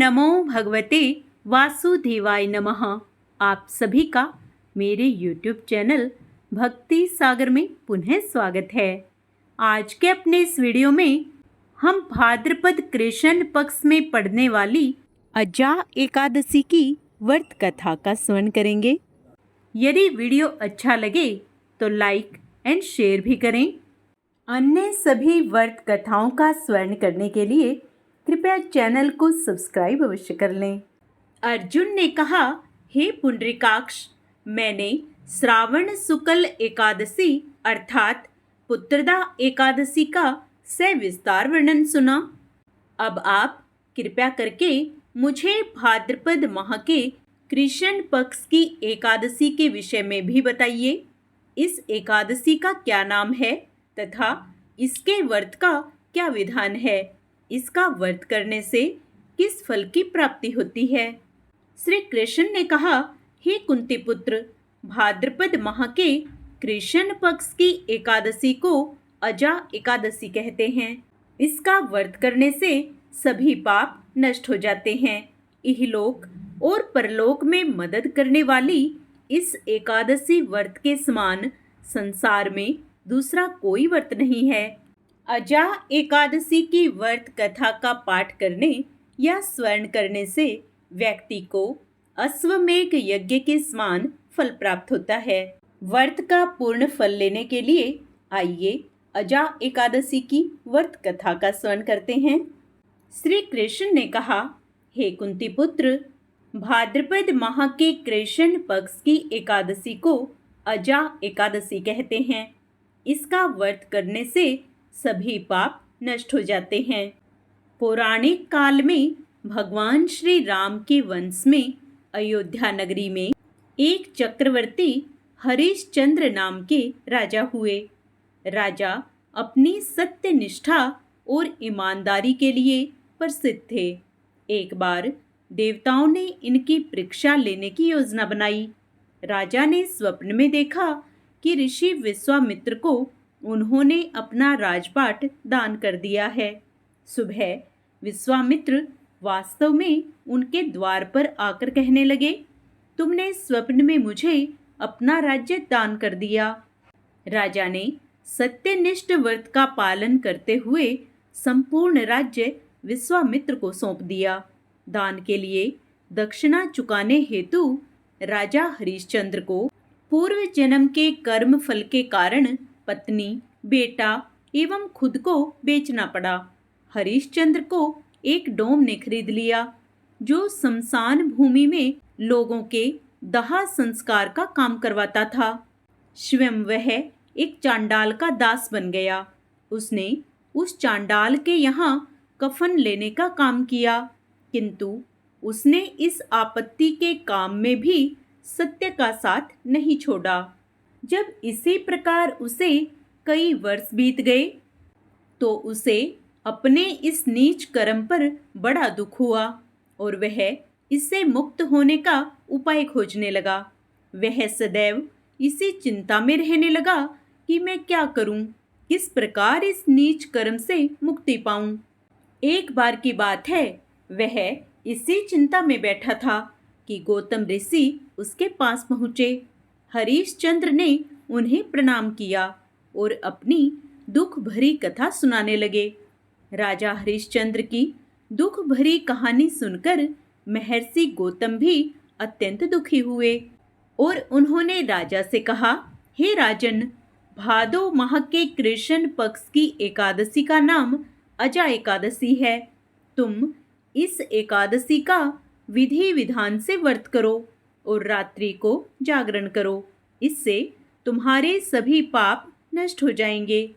नमो भगवते वासुदेवाय नमः। आप सभी का मेरे YouTube चैनल भक्ति सागर में पुनः स्वागत है। आज के अपने इस वीडियो में हम भाद्रपद कृष्ण पक्ष में पढ़ने वाली अजा एकादशी की व्रत कथा का श्रवण करेंगे। यदि वीडियो अच्छा लगे तो लाइक एंड शेयर भी करें। अन्य सभी व्रत कथाओं का श्रवण करने के लिए कृपया चैनल को सब्सक्राइब अवश्य कर लें। अर्जुन ने कहा, हे पुंडरीकाक्ष, मैंने श्रावण शुक्ल एकादशी अर्थात पुत्रदा एकादशी का सविस्तार वर्णन सुना। अब आप कृपया करके मुझे भाद्रपद माह के कृष्ण पक्ष की एकादशी के विषय में भी बताइए। इस एकादशी का क्या नाम है तथा इसके व्रत का क्या विधान है? इसका व्रत करने से किस फल की प्राप्ति होती है? श्री कृष्ण ने कहा, हे कुंती पुत्र, भाद्रपद माह के कृष्ण पक्ष की एकादशी को अजा एकादशी कहते हैं। इसका व्रत करने से सभी पाप नष्ट हो जाते हैं। इहलोक और परलोक में मदद करने वाली इस एकादशी व्रत के समान संसार में दूसरा कोई व्रत नहीं है। अजा एकादशी की व्रत कथा का पाठ करने या स्मरण करने से व्यक्ति को अश्वमेघ यज्ञ के समान फल प्राप्त होता है। व्रत का पूर्ण फल लेने के लिए आइए अजा एकादशी की व्रत कथा का स्मरण करते हैं। श्री कृष्ण ने कहा, हे कुंती पुत्र, भाद्रपद माह के कृष्ण पक्ष की एकादशी को अजा एकादशी कहते हैं। इसका व्रत करने से सभी पाप नष्ट हो जाते हैं। पौराणिक काल में भगवान श्री राम के वंश में अयोध्या नगरी में एक चक्रवर्ती हरिश्चंद्र नाम के राजा हुए। राजा अपनी सत्यनिष्ठा और ईमानदारी के लिए प्रसिद्ध थे। एक बार देवताओं ने इनकी परीक्षा लेने की योजना बनाई। राजा ने स्वप्न में देखा कि ऋषि विश्वामित्र को उन्होंने अपना राजपाट दान कर दिया है। सुबह विश्वामित्र वास्तव में उनके द्वार पर आकर कहने लगे, तुमने स्वप्न में मुझे अपना राज्य दान कर दिया। राजा ने सत्यनिष्ठ व्रत का पालन करते हुए संपूर्ण राज्य विश्वामित्र को सौंप दिया। दान के लिए दक्षिणा चुकाने हेतु राजा हरिश्चंद्र को पूर्व जन्म के कर्म फल के कारण पत्नी, बेटा एवं खुद को बेचना पड़ा। हरिश्चंद्र को एक डोम ने खरीद लिया जो शमशान भूमि में लोगों के दाह संस्कार का काम करवाता था। स्वयं वह एक चांडाल का दास बन गया। उसने उस चांडाल के यहाँ कफन लेने का काम किया, किंतु उसने इस आपत्ति के काम में भी सत्य का साथ नहीं छोड़ा। जब इसी प्रकार उसे कई वर्ष बीत गए तो उसे अपने इस नीच कर्म पर बड़ा दुख हुआ और वह इससे मुक्त होने का उपाय खोजने लगा। वह सदैव इसी चिंता में रहने लगा कि मैं क्या करूं, किस प्रकार इस नीच कर्म से मुक्ति पाऊं। एक बार की बात है, वह इसी चिंता में बैठा था कि गौतम ऋषि उसके पास पहुँचे। हरिश्चंद्र ने उन्हें प्रणाम किया और अपनी दुख भरी कथा सुनाने लगे। राजा हरिश्चंद्र की दुख भरी कहानी सुनकर महर्षि गौतम भी अत्यंत दुखी हुए और उन्होंने राजा से कहा, हे राजन, भादो माह के कृष्ण पक्ष की एकादशी का नाम अजा एकादशी है। तुम इस एकादशी का विधि विधान से व्रत करो और रात्रि को जागरण करो। इससे तुम्हारे सभी पाप नष्ट हो जाएंगे।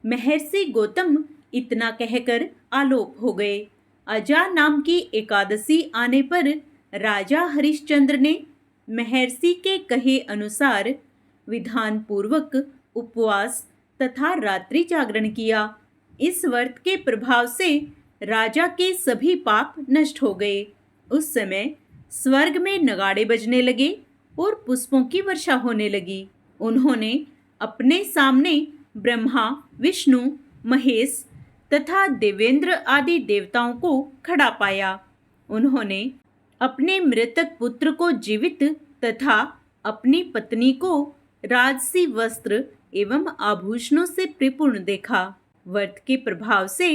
महर्षि गौतम इतना कहकर आलोक हो गए। अजा नाम की एकादशी आने पर राजा हरिश्चंद्र ने महर्षि के कहे अनुसार विधान पूर्वक उपवास तथा रात्रि जागरण किया। इस व्रत के प्रभाव से राजा के सभी पाप नष्ट हो गए। उस समय स्वर्ग में नगाड़े बजने लगे और पुष्पों की वर्षा होने लगी। उन्होंने अपने सामने ब्रह्मा, विष्णु, महेश तथा देवेंद्र आदि देवताओं को खड़ा पाया। उन्होंने अपने मृतक पुत्र को जीवित तथा अपनी पत्नी को राजसी वस्त्र एवं आभूषणों से परिपूर्ण देखा। व्रत के प्रभाव से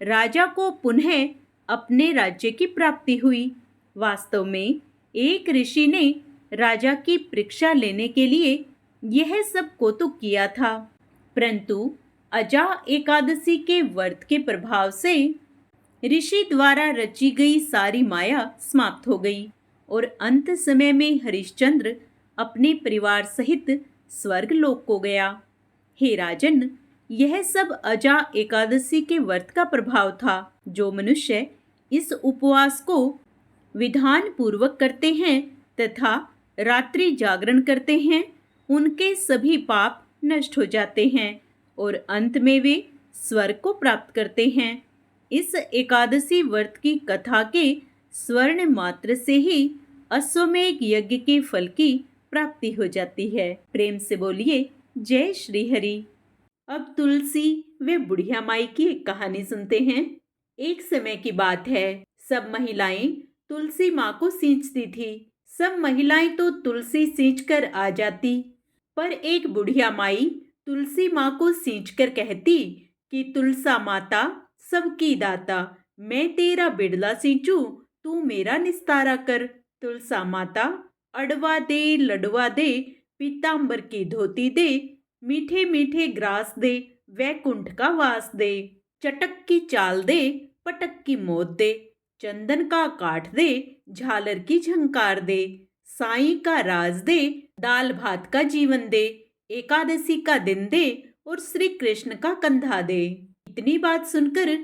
राजा को पुनः अपने राज्य की प्राप्ति हुई। वास्तव में एक ऋषि ने राजा की परीक्षा लेने के लिए यह सब कौतुक किया था, परंतु अजा एकादशी के व्रत के प्रभाव से ऋषि द्वारा रची गई सारी माया समाप्त हो गई और अंत समय में हरिश्चंद्र अपने परिवार सहित स्वर्ग लोक को गया। हे राजन, यह सब अजा एकादशी के व्रत का प्रभाव था। जो मनुष्य इस उपवास को विधान पूर्वक करते हैं तथा रात्रि जागरण करते हैं, उनके सभी पाप नष्ट हो जाते हैं और अंत में वे स्वर्ग को प्राप्त करते हैं। इस एकादशी व्रत की कथा के स्वर्ण मात्र से ही अश्वमेध यज्ञ के फल की प्राप्ति हो जाती है। प्रेम से बोलिए जय श्री हरि। अब तुलसी व बुढ़िया माई की एक कहानी सुनते हैं। एक समय की बात है, सब महिलाएं तुलसी माँ को सींचती थी। सब महिलाएं तो तुलसी सींचकर आ जाती, पर एक बुढ़िया माई तुलसी माँ को सींचकर कहती कि तुलसा माता सबकी दाता, मैं तेरा बिड़ला सींचू, तू मेरा निस्तारा कर। तुलसा माता अडवा दे, लडवा दे, पीतांबर की धोती दे, मीठे मीठे ग्रास दे, वैकुंठ का वास दे। चटक की चाल दे, पटक की मौत दे, चंदन का काठ दे, झालर की झंकार दे, साईं का राज दे, दाल भात का जीवन दे, एकादशी का दिन दे और श्री कृष्ण का कंधा दे। इतनी बात सुनकर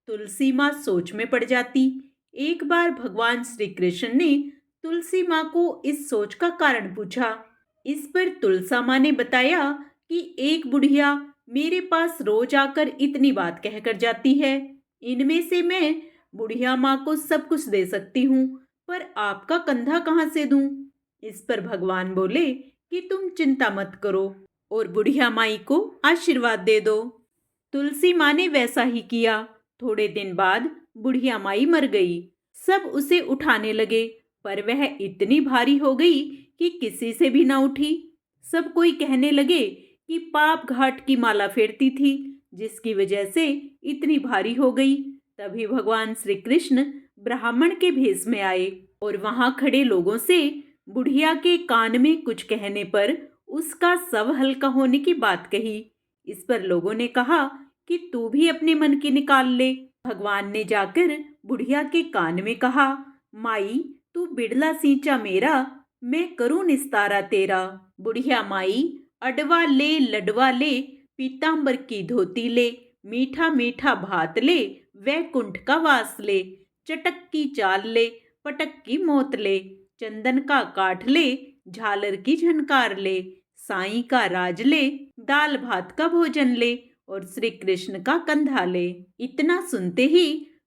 तुलसी माँ सोच में पड़ जाती। एक बार भगवान श्री कृष्ण ने तुलसी माँ को इस सोच का कारण पूछा। इस पर तुलसा माँ ने बताया कि एक बुढ़िया मेरे पास रोज आकर इतनी बात कहकर जाती है। इनमें से मैं बुढ़िया माँ को सब कुछ दे सकती हूँ, पर आपका कंधा कहाँ से दूं? इस पर भगवान बोले कि तुम चिंता मत करो और बुढ़िया माई को आशीर्वाद दे दो। तुलसी माँ ने वैसा ही किया। थोड़े दिन बाद बुढ़िया माई मर गई। सब उसे उठाने लगे, पर वह इतनी भारी हो गई कि किसी से भी ना उठी। सब कोई कहने लगे कि पाप घाट की माला फेरती थी, जिसकी वजह से इतनी भारी हो गई। तभी भगवान श्री कृष्ण ब्राह्मण के भेष में आए और वहां खड़े लोगों से बुढ़िया के कान में कुछ कहने पर उसका शव हल्का होने की बात कही। इस पर लोगों ने कहा कि तू भी अपने मन की निकाल ले। भगवान ने जाकर बुढ़िया के कान में कहा, माई तू बिड़ला सींचा मेरा, मैं करूं निस्तारा तेरा। बुढ़िया माई अडवा ले, लडवा ले, पीतांबर की धोती ले, मीठा मीठा भात ले, वैकुंठ का वास ले, चटक की चाल ले, पटक की मौत ले, चंदन का काठ ले, झालर की झनकार ले, साईं का राज ले, दाल भात का भोजन ले और श्री कृष्ण का कंधा ले। इतना सुनते ही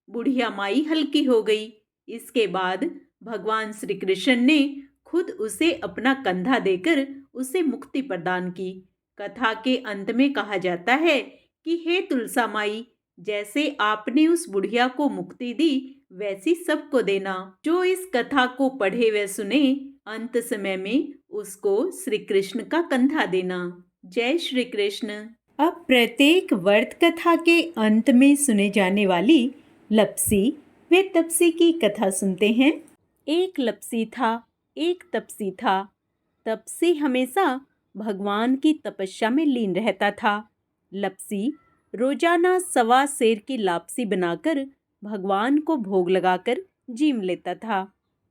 बुढ़िया माई हल्की हो गई। इसके बाद भगवान श्री कृष्ण ने खुद उसे अपना कंधा देकर उसे मुक्ति प्रदान की। कथा के अंत में कहा जाता है कि हे तुलसा माई, जैसे आपने उस बुढ़िया को मुक्ति दी, वैसी सबको देना। जो इस कथा को पढ़े व सुने, अंत समय में उसको श्री कृष्ण का कंधा देना। जय श्री कृष्ण। अब प्रत्येक व्रत कथा के अंत में सुने जाने वाली लपसी व तपसी की कथा सुनते हैं। एक लपसी था, एक तपसी था। तपसी हमेशा भगवान की तपस्या में लीन रहता था। लपसी रोजाना 1.25 सेर की लापसी बनाकर भगवान को भोग लगाकर जीम लेता था।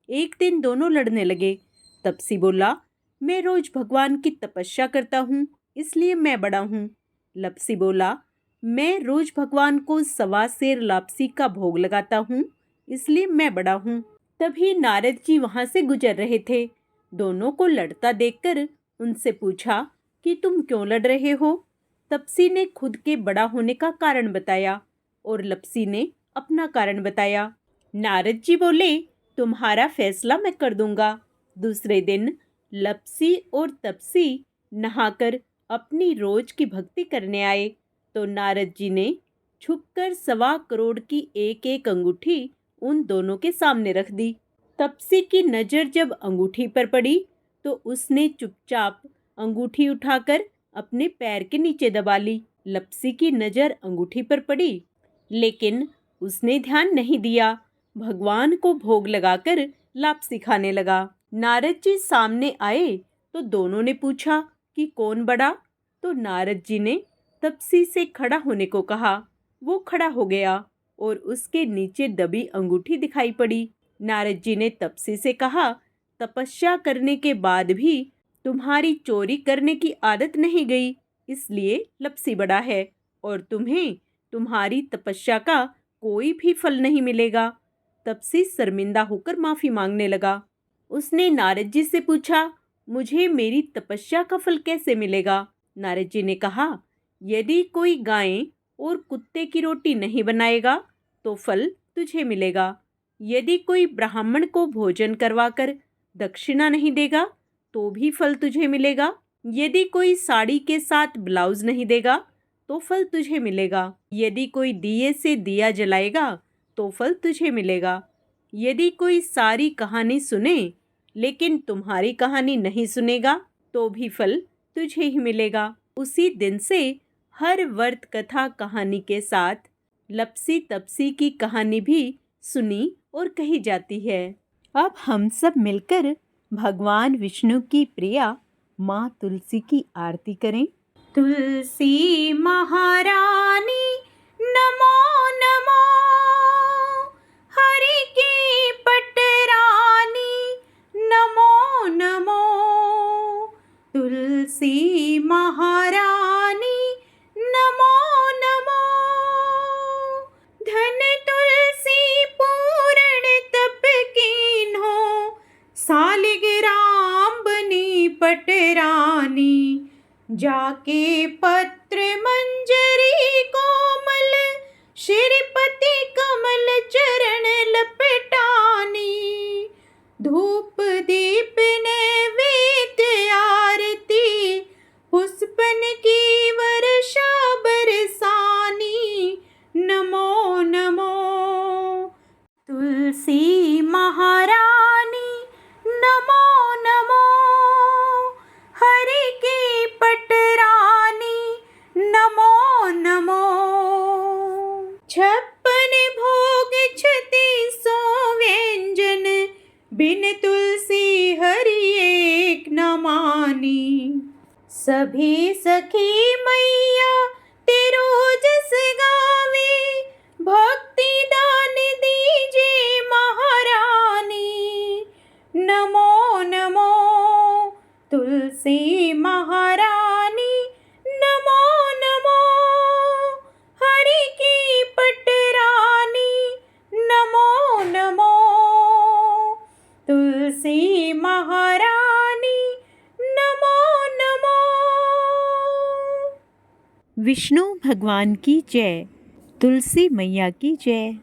एक दिन दोनों लड़ने लगे। तपसी बोला, मैं रोज भगवान की तपस्या करता हूँ, इसलिए मैं बड़ा हूँ। लपसी बोला, मैं रोज भगवान को 1.25 सेर लापसी का भोग लगाता हूँ, इसलिए मैं बड़ा हूँ। तभी नारद जी वहां से गुजर रहे थे। दोनों को लड़ता देखकर उनसे पूछा कि तुम क्यों लड़ रहे हो? तपसी ने खुद के बड़ा होने का कारण बताया और लपसी ने अपना कारण बताया। नारद जी बोले, तुम्हारा फैसला मैं कर दूंगा। दूसरे दिन लपसी और तपसी नहाकर अपनी रोज की भक्ति करने आए तो नारद जी ने छुपकर 1.25 करोड़ की एक एक अंगूठी उन दोनों के सामने रख दी। तपसी की नज़र जब अंगूठी पर पड़ी तो उसने चुपचाप अंगूठी उठाकर अपने पैर के नीचे दबा ली। लप्सी की नज़र अंगूठी पर पड़ी, लेकिन उसने ध्यान नहीं दिया। भगवान को भोग लगाकर लापसी खाने लगा। नारद जी सामने आए तो दोनों ने पूछा कि कौन बड़ा। तो नारद जी ने तपसी से खड़ा होने को कहा। वो खड़ा हो गया और उसके नीचे दबी अंगूठी दिखाई पड़ी। नारद जी ने तपसी से कहा, तपस्या करने के बाद भी तुम्हारी चोरी करने की आदत नहीं गई, इसलिए लप्सी बड़ा है और तुम्हें तुम्हारी तपस्या का कोई भी फल नहीं मिलेगा। तपसी शर्मिंदा होकर माफी मांगने लगा। उसने नारद जी से पूछा, मुझे मेरी तपस्या का फल कैसे मिलेगा? नारद जी ने कहा, यदि कोई गाय और कुत्ते की रोटी नहीं बनाएगा तो फल तुझे मिलेगा। यदि कोई ब्राह्मण को भोजन करवाकर दक्षिणा नहीं देगा तो भी फल तुझे मिलेगा। यदि कोई साड़ी के साथ ब्लाउज नहीं देगा तो फल तुझे मिलेगा। यदि कोई दिए से दिया जलाएगा तो फल तुझे मिलेगा। यदि कोई सारी कहानी सुने लेकिन तुम्हारी कहानी नहीं सुनेगा तो भी फल तुझे ही मिलेगा। उसी दिन से हर व्रत कथा कहानी के साथ लप्सी तपसी की कहानी भी सुनी और कही जाती है। अब हम सब मिलकर भगवान विष्णु की प्रिया माँ तुलसी की आरती करें। तुलसी महारानी नमो नमो, हरि की पटरानी नमो नमो। तुलसी महारानी नमो नमो, धन तुलसी पूर्ण तप कीन्हो, सालिग्राम बनी पटरानी। जाके पत्र मंजरी कोमल, श्रीपति कमल चरण लपटानी। धूप दीप नैवेद्य आरती, पुष्पन की वर्षा बरसानी। नमो नमो तुलसी महारानी नमो नमो, हरि की पटरानी नमो नमो। 56 भोग 36 व्यंजन, बिन तुलसी हरि एक न मानी। सभी सखी मैया तेरो जस गावे, भक्ति दान दीजे महारानी। नमो नमो तुलसी महारानी नमो नमो, हरि की पटरानी नमो नमो। तुलसी महारानी नमो नमो। विष्णु भगवान की जय, तुलसी मैया की जय।